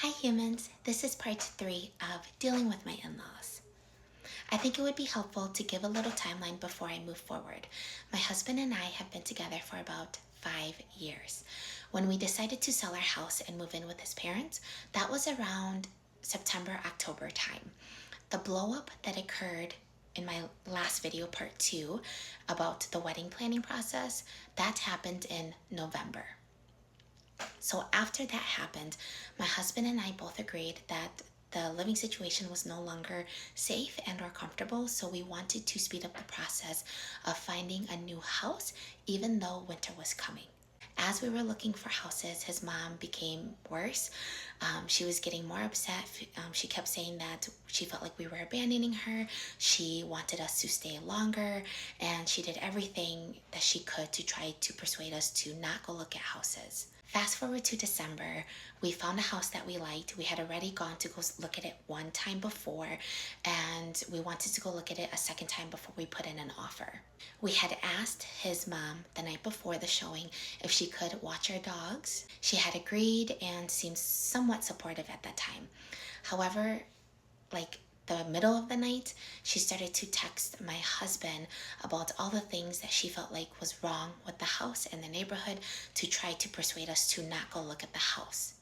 Hi humans, this is part 3 of dealing with my in-laws. I think it would be helpful to give a little timeline before I move forward. My husband and I have been together for about 5 years. When we decided to sell our house and move in with his parents, that was around September, October time. The blow up that occurred in my last video, part 2, about the wedding planning process, that happened in November. So after that happened, my husband and I both agreed that the living situation was no longer safe and or comfortable, so we wanted to speed up the process of finding a new house even though winter was coming. As we were looking for houses, his mom became worse. She was getting more upset. She kept saying that she felt like we were abandoning her. She wanted us to stay longer, and she did everything that she could to try to persuade us to not go look at houses. Fast forward to December, we found a house that we liked. We had already gone to go look at it one time before, and we wanted to go look at it a second time before we put in an offer. We had asked his mom the night before the showing if she could watch our dogs. She had agreed and seemed somewhat supportive at that time. However, like the middle of the night, she started to text my husband about all the things that she felt like was wrong with the house and the neighborhood to try to persuade us to not go look at the house.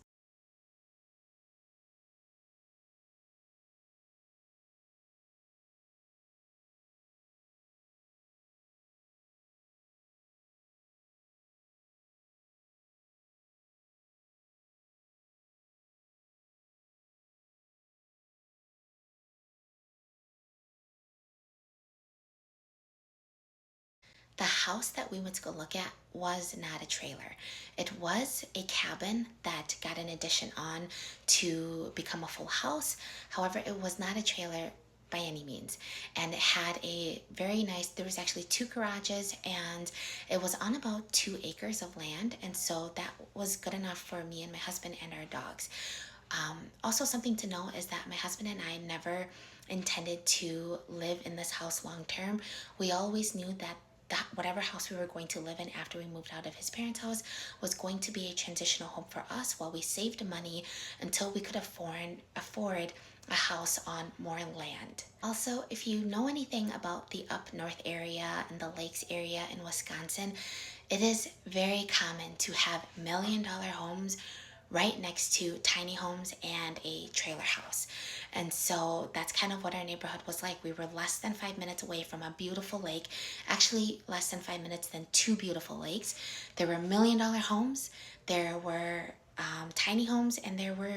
The house that we went to go look at was not a trailer. It was a cabin that got an addition on to become a full house. However, it was not a trailer by any means. And it had a very nice, there was actually 2 garages, and it was on about 2 acres of land. And so that was good enough for me and my husband and our dogs. Also, something to know is that my husband and I never intended to live in this house long term. We always knew that whatever house we were going to live in after we moved out of his parents' house was going to be a transitional home for us while we saved money until we could afford a house on more land. Also, if you know anything about the up north area and the lakes area in Wisconsin, it is very common to have $1 million homes right next to tiny homes and a trailer house. And so that's kind of what our neighborhood was like. We were less than 5 minutes away from a beautiful lake, actually less than 5 minutes than 2 beautiful lakes. There were $1 million homes, there were tiny homes, and there were